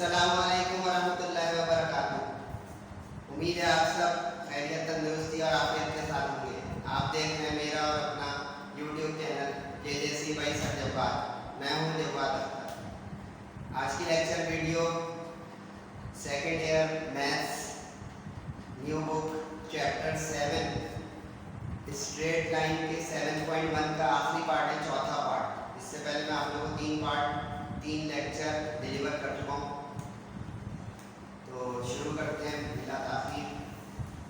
अस्सलामुअलैकुम वरहमतुल्लाहि वबरकातुहू। उम्मीद है आप सब खैरियत, तंदुरुस्ती और आफियत के साथ होंगे। आप देख रहे हैं मेरा और अपना YouTube channel JJC by sir Jabbar. मैं हूँ जब्बार अख्तर। आज की lecture video second year maths new book chapter 7 straight line के 7.1 का आखिरी पार्ट है, चौथा पार्ट। इससे पहले मैं आप लोगों को 3 लेक्चर डिलीवर कर चुका हूँ। तो शुरू करते हैं बिला ताखीर।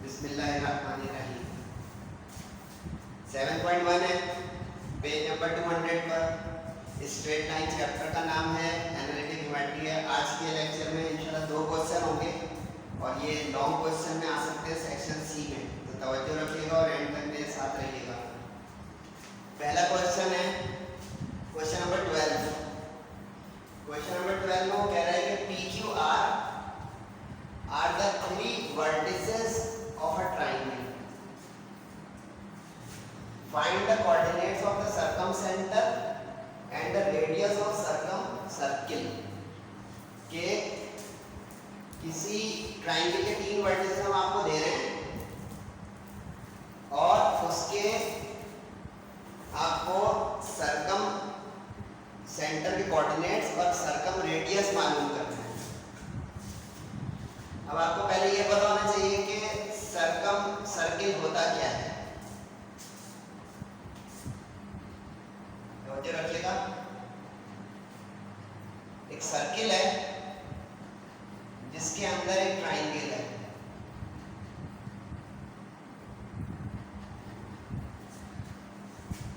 बिस्मिल्लाहिर्रहमानिर्रहीम। 7.1 है, पेज नंबर 200 पर। स्ट्रेट लाइन चैप्टर का नाम है एनालिटिक ज्योमेट्री है। आज के लेक्चर में इंशाल्लाह 2 क्वेश्चन होंगे और ये लॉन्ग क्वेश्चन में आ सकते हैं सेक्शन सी में, तो तवज्जो रखिएगा और एंड तक मेरे साथ रहिएगा। पहला क्वेश्चन है क्वेश्चन नंबर 12। क्वेश्चन नंबर 12 में वो कह रहा है कि PQR are the 3 vertices of a triangle. Find the coordinates of the circumcenter and the radius of circle. के किसी ट्राइंगल के 3 वर्टिसेस हम आपको दे रहे हैं और उसके आपको सर्कम सेंटर के कोऑर्डिनेट्स और सर्कम रेडियस मालूम करना है। अब आपको पहले ये पता होना चाहिए कि सर्कम सर्किल होता क्या है। नोट रखिएगा, एक सर्किल है जिसके अंदर एक ट्राइंगल है।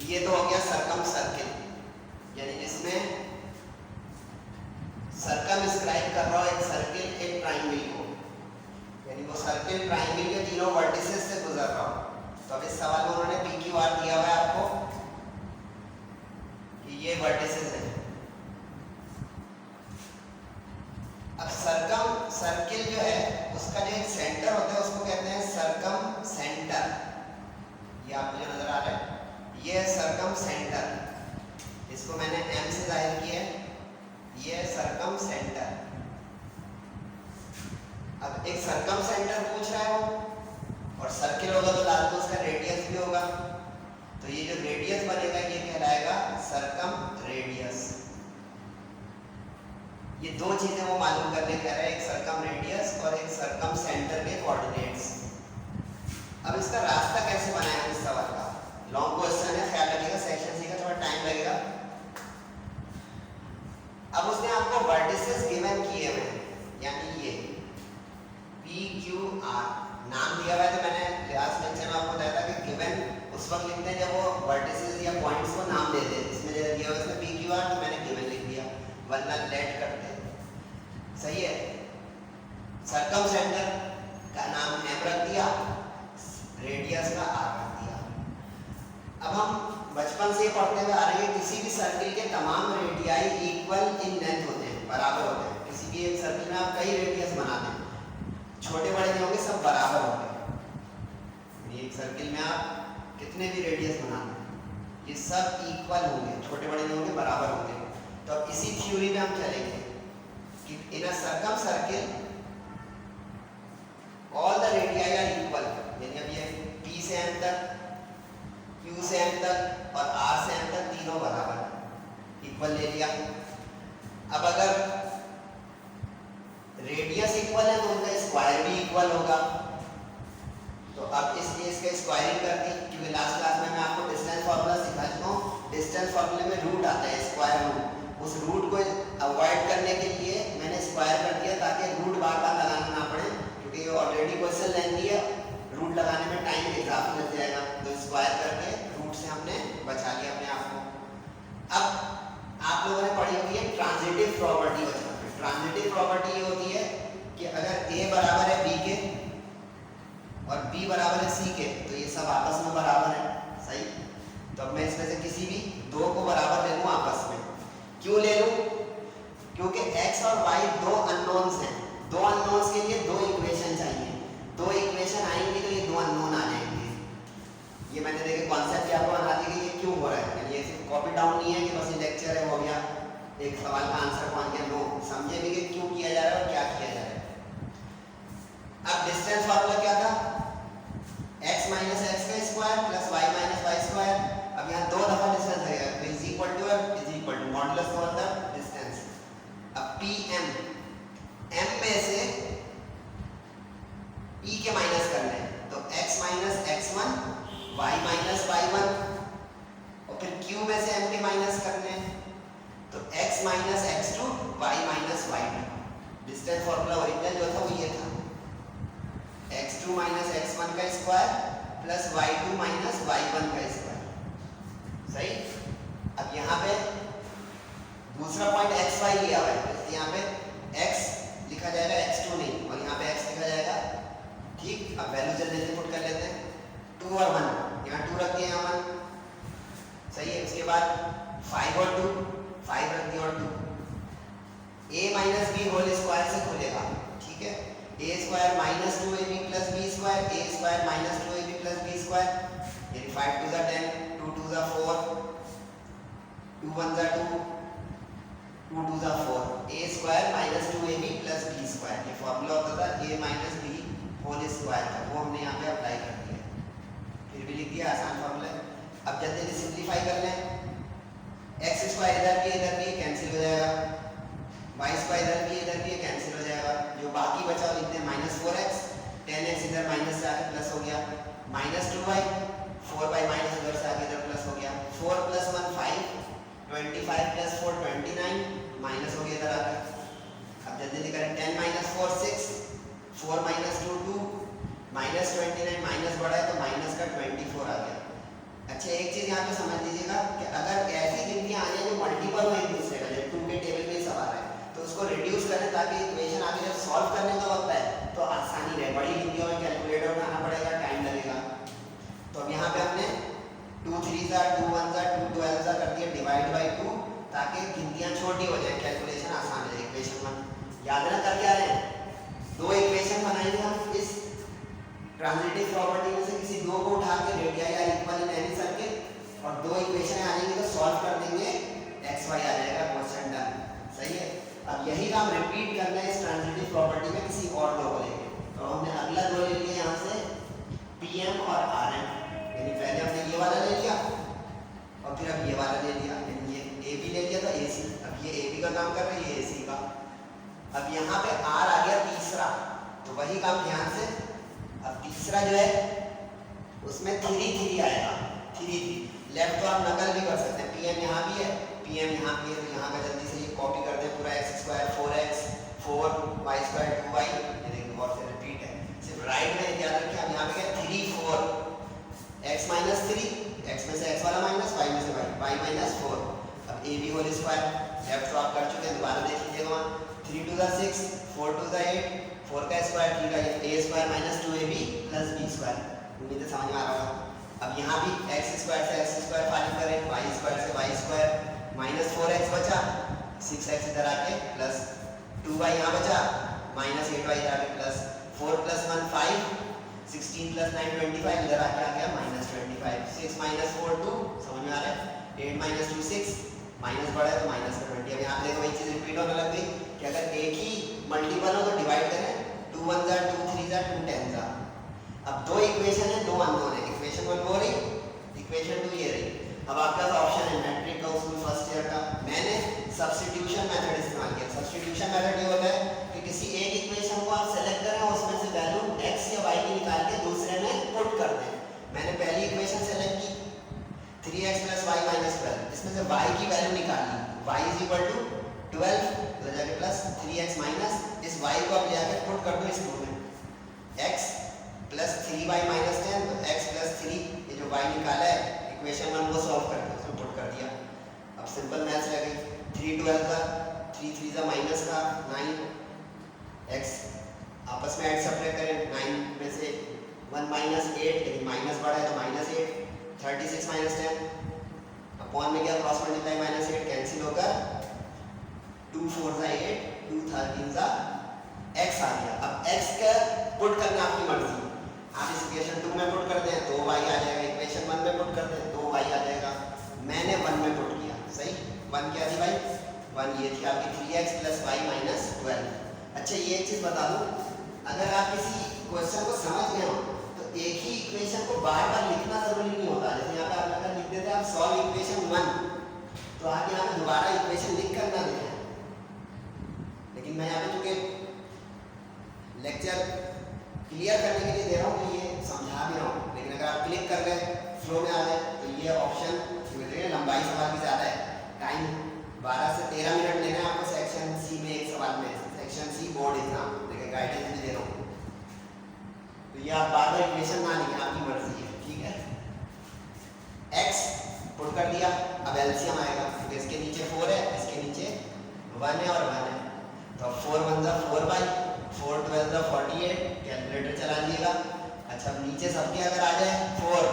ये तो हो गया सर्कम सर्किल, यानी जिसमें सर्कमस्क्राइब कर रहा हो एक सर्किल एक ट्राइंगल को, यानी वो सर्किल ट्राइंगल के तीनों वर्टिसेस से गुजर रहा हो। तो अब इस सवाल में उन्होंने PQR दिया हुआ है आपको कि ये वर्टिसेस हैं। अब सर्कम सर्किल जो है उसका जो एक सेंटर होता है उसको कहते हैं सर्कम सेंटर। ये आपको जो नजर आ रहा है ये है सर्कम सेंटर, इसको मैंने M से जाहिर किया है, ये है सर्कम सेंटर। अब एक सर्कम सेंटर पूछ रहा है वो, और सर्किल होगा तो लाल तो उसका रेडियस भी होगा, तो ये जो रेडियस बनेगा ये कहलाएगा सर्कम रेडियस। ये 2 चीजें वो मालूम करने कह रहा है, एक सर्कम रेडियस और एक सर्कम सेंटर के कोऑर्डिनेट्स। अब इसका रास्ता कैसे बनाया इस सवाल का? लॉन्ग क्वेश्चन है, ख्याल रखिएगा, सेक्शन सी का थोड़ा टाइम लगेगा। अब उसने आपको वर्टिसेस गिवन किए हैं, यानी ये PQR नाम दिया हुआ है। तो मैंने लास्ट लेक्चर में आपको बताया था कि गिवन उस वक्त लिखते हैं जब वो वर्टिसेस या पॉइंट्स को नाम देते हैं। इसमें जब दिया हुआ है PQR तो मैंने गिवन लिख दिया, वरना लेट करते हैं। सही है। सर्कम सेंटर का नाम M रख दिया, रेडियस का R रख दिया। अब हम बचपन से पढ़ते हुए आ रहे हैं किसी भी सर्किल के तमाम रेडियाई इक्वल इन लेंथ होते हैं, बराबर होते हैं। किसी भी एक सर्किल में आप कई रेडियस बनाते हैं, छोटे बड़े नहीं होंगे, सब बराबर होते हैं। एक सर्किल में आप कितने भी रेडियस बनाते हैं ये सब इक्वल होंगे, छोटे बड़े नहीं होंगे, बराबर होंगे। तो अब इसी थ्योरी में हम चलेंगे कि in a circumcircle all the radii are equal, यानी अब ये P से M तक, Q से M तक और R से M तक तीनों बराबर इक्वल ले लिया। अब अगर रेडियस इक्वल है तो उनका स्क्वायर भी इक्वल होगा। तो अब इसलिए इसका स्क्वायरिंग कर दी, क्योंकि लास्ट क्लास में मैं आपको डिस्टेंस फार्मूला सिखा चुका हूँ। डिस्टेंस फार्मूले में रूट आता है, स्क्वायर रूट। उस रूट को अवॉइड करने के लिए मैंने स्क्वायर कर दिया ताकि रूट बार बार लगाना ना पड़े, क्योंकि ऑलरेडी क्वेश्चन लेंथी है, रूट लगाने में टाइम इजाफा लग जाएगा। तो स्क्वायर करके रूट से हमने बचा लिया अपने आप को। अब आप लोगों ने पढ़ी हुई है ट्रांजिटिव प्रॉपर्टी बचपन में। ट्रांजिटिव प्रॉपर्टी ये होती है कि अगर A बराबर है B के और B बराबर है C के, तो ये सब आपस में बराबर है। सही। तो अब मैं इसमें से किसी भी 2 को बराबर ले लूँ आपस में। क्यों ले लूँ? क्योंकि x और y 2 अननोन्स हैं। 2 अननोन्स के लिए 2 इक्वेशन चाहिए। 2 इक्वेशन आएंगी तो ये 2 अननोन आ जाएंगे। ये मैंने देखे कॉन्सेप्ट आपको बना दी कि ये क्यों हो रहा है, यानी ऐसे कॉपी डाउन नहीं है कि बस ये लेक्चर है हो गया, एक सवाल का आंसर पहुंच गया। नो, समझे भी कि क्यों किया जा रहा है, अब डिस्टेंस फार्मूला क्या था, x माइनस एक्स का square plus y minus y square. अब यहाँ दो दफा डिस्टेंस रहेगा, तो is equal to modulus of the distance. अब pm, m में से p के माइनस करने हैं, तो x minus x1 y minus y1, और फिर q में से m के माइनस करने हैं, तो x minus x2 y minus y2। Distance formula original जो था वो ये था, x2 माइनस x1 का square plus y2 minus y1 का स्क्वायर। सही। अब यहाँ पे दूसरा पॉइंट xy लिया हुआ है, तो यहाँ पे x लिखा जाएगा x2 नहीं, और यहाँ पे x लिखा जाएगा। ठीक, अब वैल्यू जल्दी से पुट कर लेते हैं, 2 और 1, यहाँ 2 रख दिया, यहाँ 1। सही है। उसके बाद 5 और 2, 5 रख दिया और 2। a minus b whole square से खुलेगा। ठीक है, a square minus 2ab plus b square, a square minus 2ab plus b square, यानी 5 2 ज़ा 10, 2 2 ज़ा 4, 2 1 ज़ा 2, 2 2 ज़ा 4, a square minus 2ab plus b square. ये फार्मूला होता था a minus b whole square का, वो हमने यहाँ पे अप्लाई कर दिया, फिर भी लिख दिया, आसान फार्मूला है। अब जल्दी से सिंप्लीफाई कर लें, एक्स स्क्वायर इधर भी कैंसिल हो जाएगा, वाई स्क्वायर इधर भी कैंसिल हो जाएगा, जो बाकी बचा वो लिखते हैं माइनस 4x, 10x इधर माइनस से आके प्लस हो गया, माइनस 2y, 4y माइनस उधर से आके इधर प्लस हो गया, 4 प्लस 1 5, 25 प्लस 4 29, माइनस हो गया इधर आके। अब जल्दी करें, 10 माइनस 4 6, 4 माइनस 2 2, माइनस 29, माइनस बढ़ा है तो माइनस का 24 आ गया। अच्छा, एक चीज यहाँ पे समझ लीजिएगा कि अगर ऐसी गिनतियाँ आ जाए जो मल्टीपल हो एक दूसरे का, जैसे 2 के टेबल में ही सवाल है, तो उसको रिड्यूस करें ताकि इक्वेशन आगे जब सॉल्व करने का वक्त है तो आसानी रहे। बड़ी गिनतियों में कैलकुलेटर उठाना पड़ेगा, टाइम लगेगा। तो अब यहाँ पे हमने 2 3 ज़ा 2 1 ज़ा 2 12 ज़ा कर दिया डिवाइड बाई 2, ताकि गिनतियाँ छोटी हो जाए, कैलकुलेशन आसान हो जाए। इक्वेशन 1 याद रखना क्या है, दो इक्वेशन बनाएंगे हम इस ट्रांजिटिव प्रॉपर्टी में से किसी दो को उठा के रेडियस या इक्वल इन एनी सर्किल, और दो इक्वेशन आ जाएंगे तो सॉल्व कर देंगे, xy आ जाएगा, क्वेश्चन डन। सही है। अब यही काम रिपीट करना है इस ट्रांजिटिव प्रॉपर्टी में किसी और दो को लेके। तो हमने अगला दो ले लिया यहाँ से pm और rm, यानी पहले हमने ये वाला ले लिया और फिर अब ये वाला ले लिया, यानी ये ab ले लिया था ac, अब ये ab का काम कर रहा है, ये ac का। अब यहाँ पे r आ गया तीसरा, तो वही काम ध्यान से। अब तीसरा जो है उसमें 3 3 आएगा, 3 3 लेफ्ट तो आप नकल भी कर सकते हैं, pm यहाँ भी है, pm यहाँ भी है, तो यहाँ का जल्दी से ये कॉपी कर दे पूरा, x square 4x 4 y square 2y, ये देखिए बहुत से रिपीट है, सिर्फ राइट में याद रखें। अब यहाँ पे क्या 3 4, x माइनस 3, x में से x वाला माइनस, y में से y माइनस 4। अब ab होल स्क्वायर लेफ्ट तो आप कर चुके हैं, दोबारा देख लीजिएगा, 3 2 ज़ा 6, 4 2 ज़ा 8, 4 का स्क्वायर 3 का, a square minus 2ab plus b square. उम्मीद है समझ में आ रहा होगा। अब यहाँ भी x स्क्वायर से x स्क्वायर फाइंड करें, y स्क्वायर से y स्क्वायर, माइनस 4x बचा, 6x इधर आके प्लस 2y यहाँ बचा, माइनस 8y इधर आके प्लस 4 प्लस 1 5, 16 प्लस 9 25, इधर आके आ गया माइनस 25, 6 माइनस 4 2, समझ में आ रहा है, 8 माइनस 2 6, माइनस बढ़ा है तो माइनस का 20। अब यहाँ पे देखो वही चीज़ रिपीट होने लग गई कि अगर एक ही मल्टीपल हो तो डिवाइड करें, 2 1 ज़ा 2 3 ज़ा 2 10 ज़ा। अब दो इक्वेशन है, दो अननोन है, इक्वेशन 1 वो रही, इक्वेशन 2 ये रही। अब आपका ऑप्शन है मैट्रिक का, उसमें फर्स्ट ईयर का, मैंने सब्स्टिट्यूशन मेथड इस्तेमाल किया। सब्स्टिट्यूशन मेथड ये होता है कि किसी एक इक्वेशन को आप सेलेक्ट करें, उसमें से वैल्यू x या y की निकाल के दूसरे में पुट कर दें। मैंने पहली इक्वेशन सेलेक्ट की 3x प्लस वाई माइनस 12, इसमें से y की वैल्यू निकाली, y इज इक्वल टू 12, तो जाके प्लस 3x माइनस, इस y को आप ले आके पुट कर दो इस टू में, x प्लस 3y माइनस 10, तो x प्लस 3, ये जो y निकाला है इक्वेशन 1 को सॉल्व करके उसमें पुट कर दिया। अब सिंपल मैथ्स रह गई, 3 12 का, 3 3 ज़ा माइनस का 9, x आपस में ऐड सब्ट्रैक्ट करें, 9 में से 1 माइनस 8, लेकिन माइनस बढ़ा है तो माइनस 8, 36 माइनस 10, अपॉन में क्या क्रॉस मल्टीप्लाई माइनस 8 कैंसिल होकर 2 4 ज़ा 8, 2 13 ज़ा x आ गया। अब x का पुट करना आपकी मर्जी, आप इस इक्वेशन 2 में पुट कर दें तो y आ जाएगा, इक्वेशन 1 में पुट कर दें तो y आ जाएगा। मैंने 1 में पुट किया, सही, 1 क्या थी भाई, 1 ये थी आपकी 3x प्लस वाई माइनस 12। अच्छा ये एक चीज़ बता दूँ, अगर आप किसी क्वेश्चन को समझ गए हो तो एक ही इक्वेशन को बार बार लिखना जरूरी नहीं होता। जैसे यहाँ पे आप अगर लिख देते आप सॉल्व इक्वेशन 1 तो आप यहाँ पे दोबारा इक्वेशन लिख कर ना देखें, लेकिन मैं यहाँ पे चूंकि लेक्चर क्लियर करने के लिए दे रहा हूँ तो ये समझा भी रहा हूँ, लेकिन अगर आप क्लिक कर गए फ्लो में आ गए तो ये ऑप्शन लंबाई सवाल की ज़्यादा है, टाइम 12 से 13 मिनट लेना है आपको सेक्शन सी में एक सवाल में, सेक्शन सी बोर्ड एग्जाम, देखिए गाइडेंस भी दे रहा हूँ। तो ये आप बार बार इक्वेशन ना लिखें, आपकी मर्जी है, ठीक है। x पुट कर दिया, अब एलसीएम आएगा क्योंकि इसके नीचे 4 है, इसके नीचे 1 है और 1 है, तो 4 1 जा 4 बाई 4 12 जा 48, कैलकुलेटर चला लीजिएगा। अच्छा अब नीचे सबके अगर आ जाए 4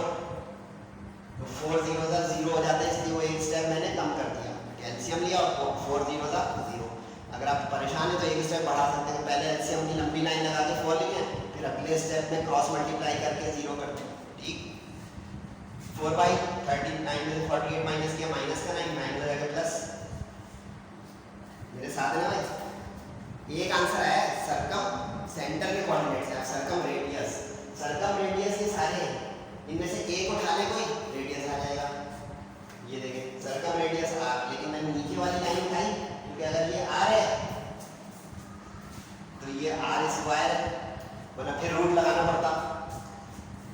तो 4 0 जा 0 हो जाता है, इसलिए वो एक स्टेप मैंने कम कर दिया, एलसीएम लिया और 4 0 जा 0। अगर आप परेशान हैं तो एक स्टेप बढ़ा सकते हैं, पहले एलसीएम की लंबी लाइन लगा के 4 लिखें, फिर अगले स्टेप में क्रॉस मल्टीप्लाई करके 0 करते हैं, ठीक। 4 बाई 39 में 48 माइनस किया, माइनस का 9 हो जाएगा प्लस, मेरे साथ है ना भाई। एक आंसर है सरकम सेंटर के कोऑर्डिनेट्स है, सरकम रेडियस ये सारे हैं, इनमें से एक उठा ले कोई रेडियस आ जाएगा। ये देखें सरकम रेडियस आर, लेकिन मैंने नीचे वाली लाइन उठाई क्योंकि अगर ये आर है तो ये आर स्क्वायर है, वरना फिर रूट लगाना पड़ता।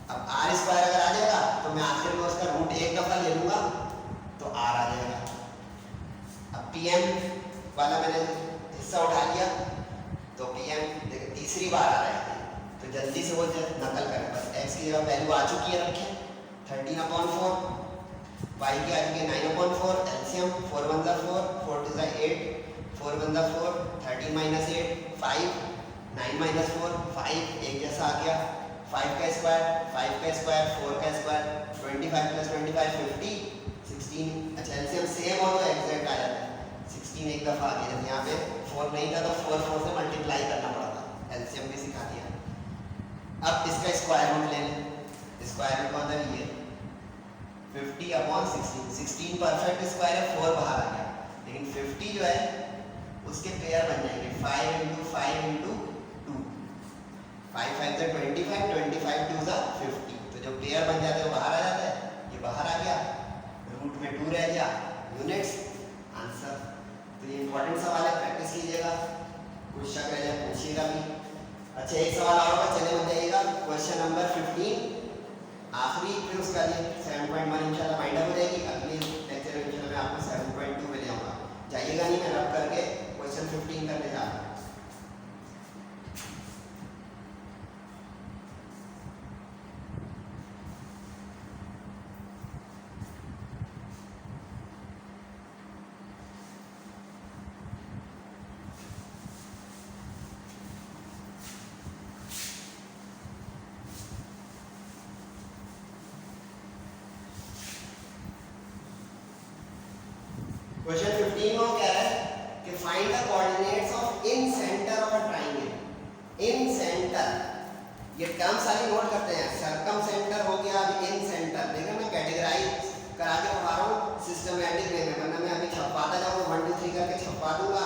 अब आर स्क्वायर अगर आ जाएगा तो मैं आखिर में उसका रूट एक दफा ले लूंगा तो आर आ जाएगा। अब पीएम वाला मैंने हिस्सा उठा लिया तो पीएम देखिए तीसरी बार आ रहा है, तो जल्दी से वो नकल करें, बस x की जगह वैल्यू आ चुकी है रखें 13/4, y की आ चुकी है 9/4, एलसीएम 4 1 जा 4 4 2 जा 8 4 1 जा 4 13 माइनस 8 5 9 माइनस 4 5 एक जैसा आ गया, 5 का स्क्वायर 4 का स्क्वायर 25 प्लस 25 50 16। अच्छा एलसीएम सेम हो तो एग्जैक्ट आ जाता है, 16 एक दफा आ गया, यहाँ पे 4 नहीं था तो 4 से मल्टीप्लाई करना पड़ा था, एलसीएम भी सिखा दिया। अब इसका स्क्वायर रूट ले लें, स्क्वायर रूट कौन सा ये 50/16, 16 परफेक्ट स्क्वायर है, 4 बाहर आ गया, लेकिन 50 जो है उसके पेयर बन जाएंगे 5 × 5 × 2, 5 5 जा 25 25 2 जा 50, तो जो पेयर बन जाते हैं वो बाहर आ जाता है, ये बाहर आ गया, रूट में 2 रह गया, यूनिट्स आंसर। तो ये इंपॉर्टेंट सवाल है, प्रैक्टिस कीजिएगा, कुछ शक रह जाए पूछिएगा भी। अच्छा एक सवाल और होगा, चले बन जाइएगा, क्वेश्चन नंबर 15 आखिरी, फिर उसका लिए 7.1 इंशाल्लाह माइंड अप हो जाएगी, अगले लेक्चर में इंशाल्लाह मैं आपको 7.2 में ले आऊँगा, जाइएगा नहीं, मैं रब करके क्वेश्चन 15 करने जा रहा हूँ। क्वेश्चन 15 में क्या है कि find the coordinates of in centre of a triangle. In centre ये टर्म सारी नोट करते हैं, सरकम सेंटर हो गया, अभी इन सेंटर देखो मैं कैटेगराइज करा के पढ़ा रहा हूँ सिस्टमैटिक वे में, वरना मैं अभी छपाता जाऊँ 1 2 3 करके छपा दूंगा,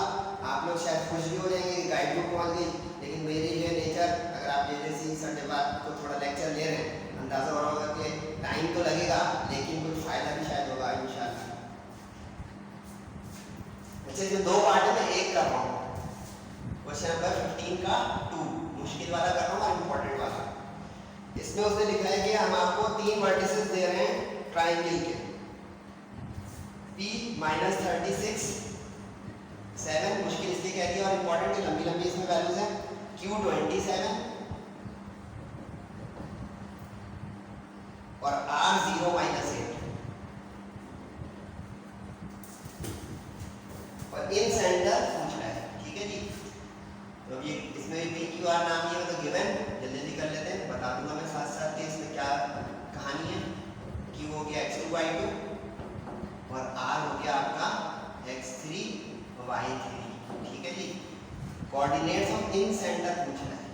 आप लोग शायद खुश भी हो जाएंगे गाइड बुक पहुँच गई, लेकिन मेरी ये नेचर, अगर आप जैसे संडे बाद को थोड़ा लेक्चर ले रहे हैं अंदाजा हो रहा होगा कि टाइम तो लगेगा लेकिन कुछ फायदा भी शायद होगा इंशाल्लाह। अच्छा जो 2 पार्ट है मैं एक कर रहा हूँ, क्वेश्चन नंबर 15 का 2 मुश्किल वाला कर रहा हूँ और इम्पोर्टेंट वाला। इसमें उसने लिखा है कि हम आपको 3 वर्टिसेस दे रहे हैं ट्राइंगल के, P -36 7 मुश्किल इसलिए कह दिया और इम्पोर्टेंट की लंबी लंबी इसमें वैल्यूज हैं, Q 27 और R 0 -8 और इन सेंटर पूछ रहा है, ठीक है जी। तो ये इसमें PQR नाम दिया तो गिवन जल्दी जल्दी कर लेते हैं, बता दूंगा मैं साथ साथ कि इसमें क्या कहानी है। Q हो गया x2 y2 और R हो गया आपका x3 y3, ठीक है जी। कोऑर्डिनेट्स ऑफ इन सेंटर पूछ रहा है,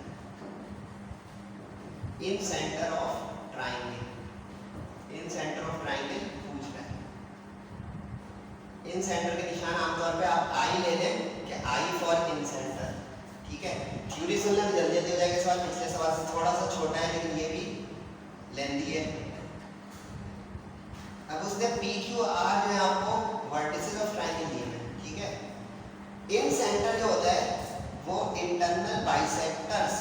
इन centre of triangle, in centre of triangle पूछ रहा है। इन सेंटर के निशान आमतौर पे आप I ले लें कि I फॉर इन सेंटर, ठीक है। थ्योरी सुन लें तो जल्दी जल्दी हो जाएगा सवाल। पिछले सवाल से थोड़ा सा छोटा है लेकिन ये भी लेंथी है। अब उसने पी क्यू आर जो है आपको वर्टिसेस ऑफ ट्रायंगल दिए हैं, ठीक है। इन सेंटर जो होता है वो इंटरनल बाइसेक्टर्स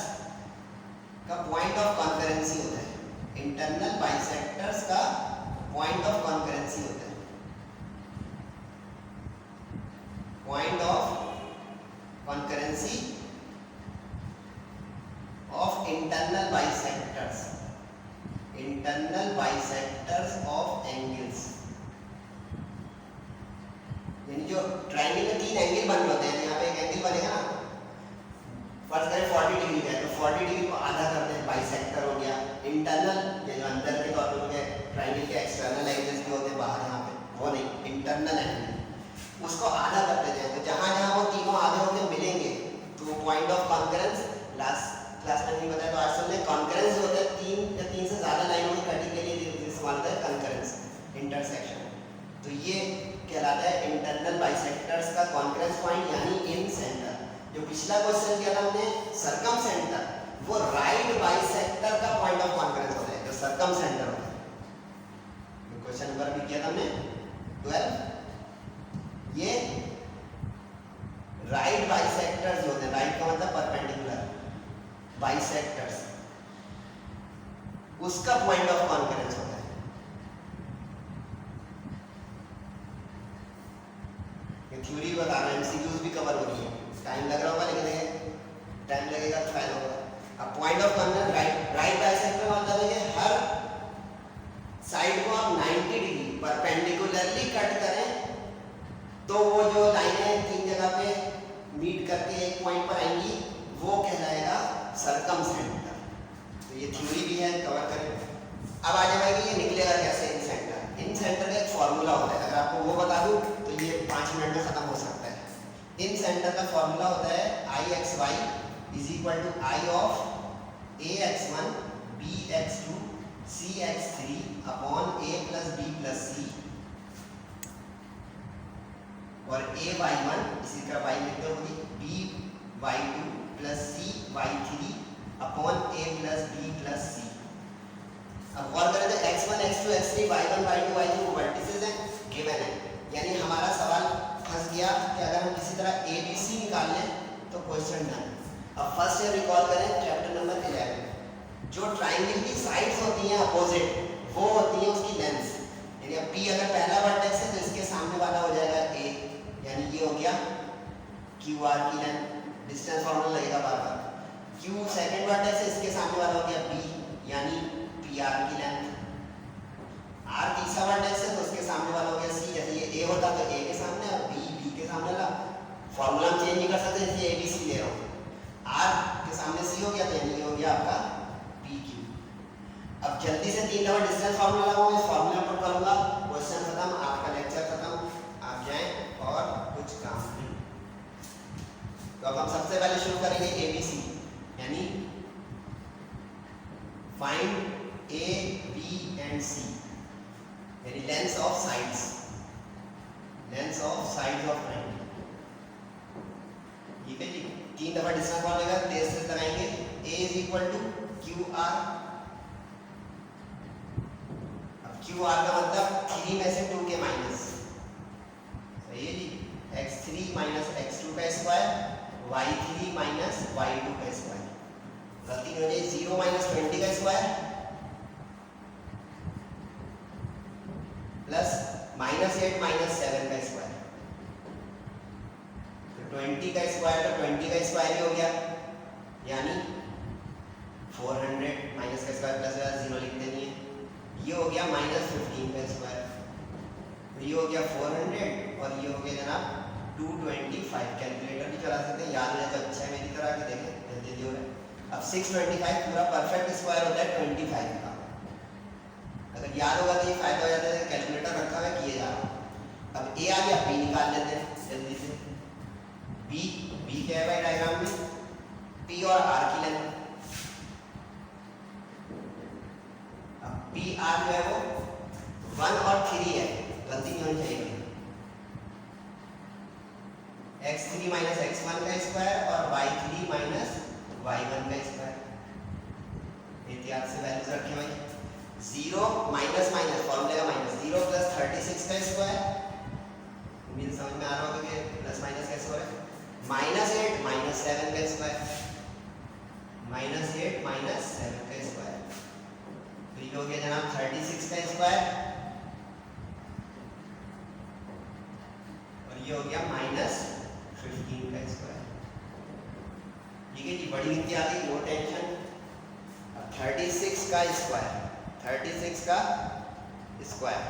का पॉइंट ऑफ कॉन्करेंसी होता है। इंटरनल बाइसेक्टर्स का पॉइंट ऑफ कॉन्करेंसी होता है। Point of concurrency of internal bisectors, internal bisectors of angles. यानी जो ट्रायंगल में 3 एंगल बन होते हैं, यहाँ पे एक एंगल बनेगा ना, फर्स्ट करें 40 डिग्री का है तो 40 डिग्री को आधा करते हैं, बाइसेक्टर हो गया। इंटरनल ये जो अंदर के तौर पे हो गए, ट्रायंगल के एक्सटर्नल एंगल्स भी होते हैं बाहर, यहाँ पे वो नहीं, इंटरनल एंगल उसको आधा करते हैं। तो जहाँ जहाँ वो तीनों आधे होकर मिलेंगे तो point of concurrence, last class में नहीं बताया तो आज सुन लें, कॉन्करेंस होता है 3 या 3 से ज़्यादा लाइनों की कटिंग के लिए इस्तेमाल होता है कॉन्करेंस, इंटरसेक्शन। तो ये कहलाता है इंटरनल बाइसेक्टर्स का कॉन्करेंस पॉइंट, यानी इन सेंटर। जो पिछला क्वेश्चन किया था हमने सरकम सेंटर, वो राइट बाइसेक्टर का पॉइंट ऑफ कॉन्करेंस होता है, जो सरकम सेंटर होता है। क्वेश्चन नंबर भी किया था हमने 12, ये राइट बाइसेक्टर्स होते हैं, राइट का मतलब परपेंडिकुलर, बाइसेक्टर्स उसका पॉइंट ऑफ कॉन्करेंस होता है। ये थ्योरी बता रहा हूं, एमसीक्यूज भी कवर हो रही है, टाइम लग रहा होगा लेकिन देखिए टाइम लगेगा तो फायदा होगा। अब point of concurrence right bisector मतलब है कि हर साइड को आप 90 डिग्री परपेंडिकुलरली कट करें तो वो जो लाइनें 3 जगह पे मीट करके एक पॉइंट पर आएंगी वो कहलाएगा सरकम सेंटर। तो ये थ्योरी भी है, कवर करें। अब आ जाएगा कि ये निकलेगा कैसे इन सेंटर। इन सेंटर का एक फॉर्मूला होता है, अगर आपको वो बता दूं तो ये 5 मिनट में खत्म हो सकता है। इन सेंटर का फॉर्मूला होता है IXY is equal to I of AX1 BX2 CX3 upon A plus B plus C और AY1 इसी तरह y लिखते होगी BY2 plus CY3 upon A plus B plus C। अब गौर करें तो x1 x2 x3 y1 y2 y3 vertices हैं, given है। यानी हमारा सवाल फंस गया कि अगर हम किसी तरह ABC निकाल लें तो क्वेश्चन डन। अब फर्स्ट ईयर रिकॉल करें चैप्टर नंबर 11, जो ट्राइंगल की साइड्स होती हैं अपोजिट, वो होती है उसकी लेंथ्स। यानी अब P अगर पहला वर्टेक्स है तो इसके सामने वाला हो जाएगा A, यानी ये हो गया QR की लेंथ, डिस्टेंस फॉर्मूला लगेगा बार बार। Q सेकंड वर्टेक्स है, इसके सामने वाला हो गया B, यानी PR की लेंथ। R तीसरा वर्टेक्स है तो उसके सामने वाला हो गया C, जैसे ये A होता तो A के सामने और B के सामने ला। फॉर्मूला हम चेंज नहीं कर सकते इसलिए ABC ले रहा हूँ। R के सामने C हो गया तो ये हो गया आपका PQ। अब जल्दी से 3 दफा डिस्टेंस फॉर्मूला लगाऊंगा, इस फॉर्मूला पर करूंगा, क्वेश्चन खत्म, आपका लेक्चर खत्म, आप जाएं और कुछ काम नहीं। तो अब हम सबसे पहले शुरू करेंगे ABC, यानी find A, B and C, यानी length of sides, length of sides of triangle. ठीक है जी, 3 दफा डिस्टेंस फॉर्मूला लगाएंगे, तेज से लगाएंगे। A is equal to QR। QR का मतलब 3 में से 2 के माइनस, सही है जी। x3 माइनस x2 का स्क्वायर, y3 माइनस y2 का स्क्वायर, गलती हो जाए 0 माइनस 20 का स्क्वायर प्लस माइनस 8 माइनस 7 का स्क्वायर। तो 20 का स्क्वायर तो 20 का स्क्वायर ही हो गया, यानी 400 माइनस का स्क्वायर प्लस 0 लिखते नहीं है, ये हो गया माइनस 15 का स्क्वायर, ये हो गया 400 और ये हो गया जनाब 225। कैलकुलेटर भी चला सकते हैं, याद रहे तो अच्छा है, मेरी तरह के देखें जल्दी जल्दी हो रहा है। अब 625 पूरा परफेक्ट स्क्वायर होता है 25 का, अगर याद होगा तो ये फायदा हो जाता है, कैलकुलेटर रखा हुआ है किए जा रहा। अब A आ गया, B निकाल लेते हैं जल्दी से। B क्या है भाई डायग्राम में, P और R की लेंथ। PR जो है वो 1 और 3 है, गलती नहीं होनी चाहिए। x3 माइनस x1 का स्क्वायर और y3 माइनस y1 का स्क्वायर। एहतियात से वैल्यूज रखें भाई। 0 माइनस माइनस फॉर्मूले का माइनस, 0 प्लस 36 का स्क्वायर, उम्मीद समझ में आ रहा होगा कि प्लस माइनस कैसे हो रहा है। माइनस 8 माइनस 7 का स्क्वायर, माइनस 8 माइनस 7 का स्क्वायर, तो ये हो गया जनाब 36 का स्क्वायर, और ये हो गया माइनस 15 का स्क्वायर। ठीक है जी, बड़ी गिनती आ गई, नो टेंशन। अब 36 का स्क्वायर, 36 का स्क्वायर,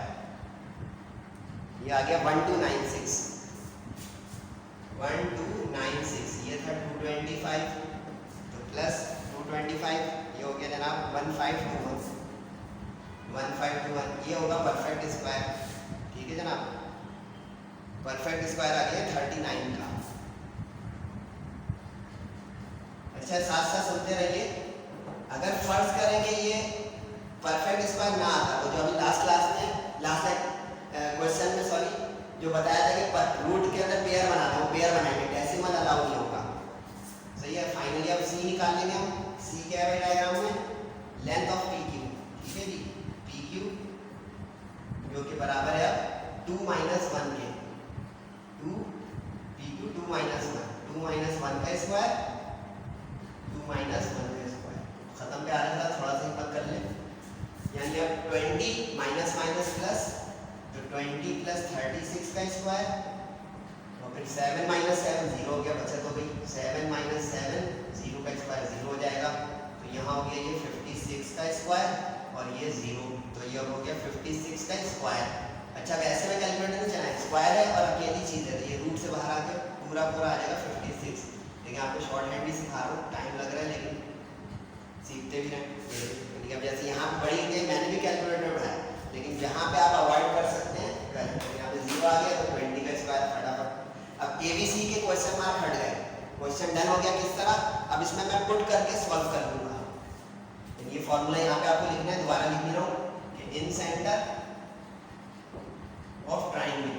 ये आ गया 1296, 1296, ये था 225, तो प्लस 225, ये हो गया जनाब 1521, 1521, ये होगा परफेक्ट स्क्वायर। ठीक है जनाब, परफेक्ट स्क्वायर आ गया 39 का। अच्छा, साथ साथ सुनते रहिए, अगर फर्ज करेंगे ये परफेक्ट स्क्वायर ना आता, तो जो अभी लास्ट क्लास में लास्ट क्वेश्चन में सॉरी जो बताया था कि रूट के अंदर पेयर बनाते हैं, पेयर बनाएंगे, डेसिमल अलाउ नहीं होगा। सही है, फाइनली अब सी निकाल लेंगे हम। सी क्या है डायग्राम में, लेंथ ऑफ पी क्यू। ठीक है जी, पी क्यू जो कि बराबर है अब 2 माइनस 1 के, 2 पी क्यू 2 माइनस 1, 2 माइनस 1 का स्क्वायर, 2 माइनस 1 का स्क्वायर। खत्म पे आ रहा था, थोड़ा सा हिम्मत कर ले, यानी अब 20 माइनस माइनस प्लस, तो 20 प्लस 36 का स्क्वायर, और फिर 7 माइनस 7 0 हो गया, बचत हो गई, 7 माइनस 7 0 का स्क्वायर 0 हो जाएगा, तो यहाँ हो गया ये 56 का स्क्वायर और ये 0, तो ये हो गया 56 का स्क्वायर। अच्छा, वैसे में कैलकुलेटर नहीं चलाएं, स्क्वायर है और अकेली चीज़ है, तो ये रूट से बाहर आके पूरा पूरा आ जाएगा 56। लेकिन आपको शॉर्ट हैंड भी सिखा रहा हूँ, टाइम लग रहा है लेकिन सीखते भी रहें। अब जैसे यहाँ बड़ी है, मैंने भी कैलकुलेटर बनाया, लेकिन जहाँ पे आप अवॉइड कर सकते हैं, यहाँ पे 0 आ गया तो 20 का स्क्वायर फटाफट। अब ABC के क्वेश्चन मार्क हट गए, क्वेश्चन डन हो गया। किस तरह, अब इसमें मैं पुट करके सॉल्व कर दूंगा। ये फॉर्मूला यहाँ पे आपको लिखना है, दोबारा लिख रहा हूँ कि इन सेंटर ऑफ ट्राइंगल,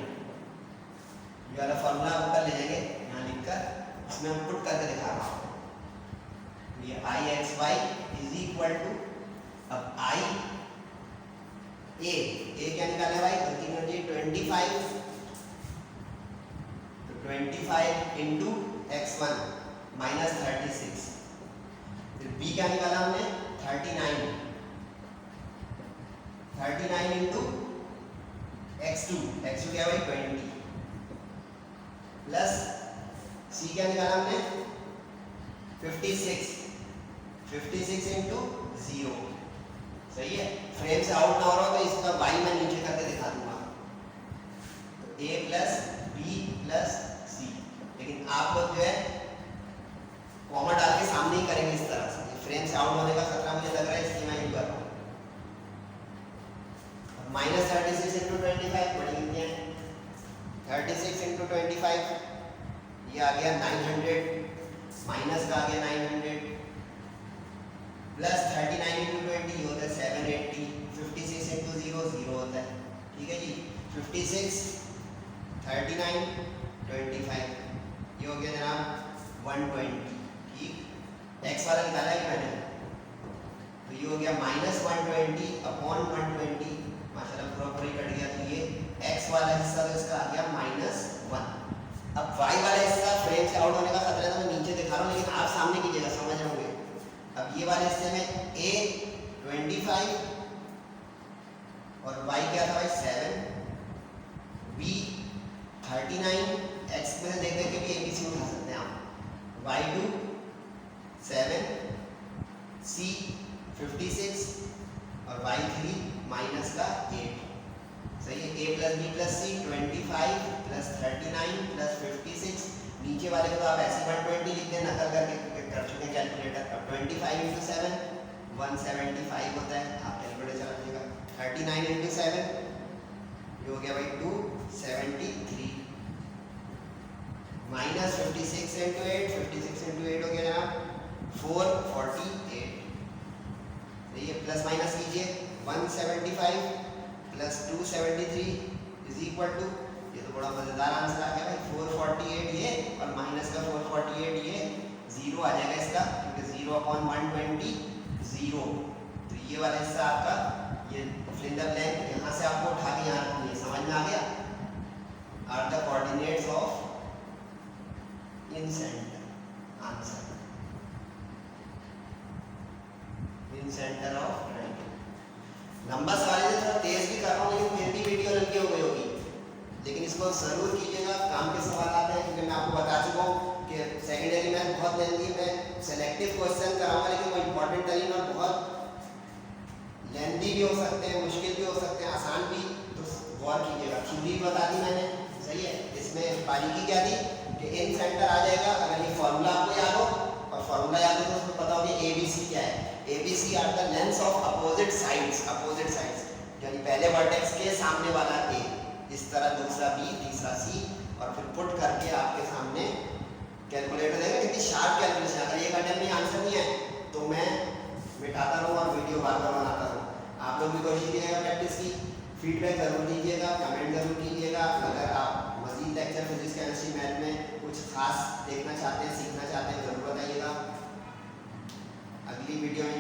ये वाला फॉर्मूला आप ऊपर ले जाएंगे यहाँ लिखकर, इसमें हम पुट करके दिखा रहा हूँ। ये IXY इज इक्वल टू, अब ए क्या निकाले भाई, 25, तो 25 इंटू x1 माइनस 36, फिर बी क्या निकाला हमने 39, 39 इंटू x2, x2 क्या भाई 20, प्लस सी क्या निकाला हमने 56, 56 इंटू 0। सही है, फ्रेम से आउट ना हो रहा हो तो इसका y मैं नीचे करके दिखा दूंगा, तो a प्लस बी प्लस सी, लेकिन आप लोग जो है कॉमा डाल के सामने ही करेंगे इस तरह से, फ्रेम से आउट होने का खतरा मुझे लग रहा है, इसलिए मैं यही कर रहा हूँ। माइनस 36 इंटू 25 बड़ी गिनती है, 36 इंटू 25 ये आ गया 900, माइनस का आ गया 900, प्लस 39 इंटू 20 होता है 780, 56 इंटू 0 0 होता है। ठीक है जी, 56 39 25, ये हो गया जनाब 120। ठीक, x वाला निकाला है मैंने, तो ये हो गया माइनस 120 अपॉन 120, माशाल्लाह पूरा पूरी कट गया, तो ये x वाला हिस्सा तो इसका आ गया -1। अब y वाला हिस्सा फ्रेम से आउट होने का खतरा है, तो मैं नीचे दिखा रहा हूँ, लेकिन आप सामने कीजिएगा, समझ रहे होंगे। अब ये वाले हिस्से में a 25 और y क्या था भाई 7, b 39, x में से देख देख के भी ABC उठा सकते हैं आप, y2 7, c 56 और y3 माइनस का 8। सही है, a plus b plus c 25 plus 39 plus 56, नीचे वाले को तो आप ऐसे 120 लिख दें, नकल करके कर चुके कैलकुलेटर। अब 25 इंटू 7 175 होता है, आप कैलकुलेटर चला लीजिएगा, 39 इंटू 7 ये हो गया भाई 273, माइनस 56 इंटू 8, 56 इंटू 8 हो गया जनाब 448। ये प्लस माइनस कीजिए, 175 प्लस 273 इज इक्वल टू, ये तो बड़ा मजेदार आंसर आ गया भाई 448 ये, और माइनस का 448 ये, जीरो आ जाएगा इसका, क्योंकि 0/120 0। तो ये वाला हिस्सा आपका, ये फिल द ब्लैंक, यहाँ से आपको उठा के यहाँ रखनी है। समझ में आ गया? Are the coordinates of in centre, answer in centre of triangle. लंबा सवाल है, थोड़ा तेज भी कर रहा हूँ लेकिन फिर भी वीडियो लंबी हो गई होगी, लेकिन इसको जरूर कीजिएगा। काम के सवाल आते हैं, क्योंकि मैं आपको बता चुका हूँ कि सेकेंडरी मैथ बहुत लेंथी, मैं सेलेक्टिव क्वेश्चन कराऊंगा लेकिन वो इंपॉर्टेंट नहीं, और बहुत लेंथी भी हो सकते हैं, मुश्किल भी हो सकते हैं, आसान भी। तो गौर कीजिएगा। थ्योरी बता दी मैंने, सही है। इसमें बारीकी क्या दी कि इन सेंटर आ जाएगा अगर ये फॉर्मूला आपको याद हो, और फॉर्मूला याद हो तो उसमें पता हो कि ABC क्या है। ABC are the lengths of opposite sides, opposite sides, यानी पहले वर्टेक्स के सामने वाला A, इस तरह दूसरा B, तीसरा C, और फिर पुट करके आपके सामने कैलकुलेटर देगा। कितनी शार्प कैलकुलेशन। अगर एक अटेम्प्ट में आंसर नहीं है तो मैं मिटाता रहूँ और वीडियो बार बार बनाता रहूँ। आप लोग भी कोशिश कीजिएगा प्रैक्टिस की। फीडबैक जरूर दीजिएगा, कमेंट जरूर कीजिएगा। अगर आप मजीद लेक्चर फिजिक्स केमिस्ट्री मैथ में कुछ खास देखना चाहते हैं, सीखना चाहते हैं, जरूर बताइएगा। अगली वीडियो में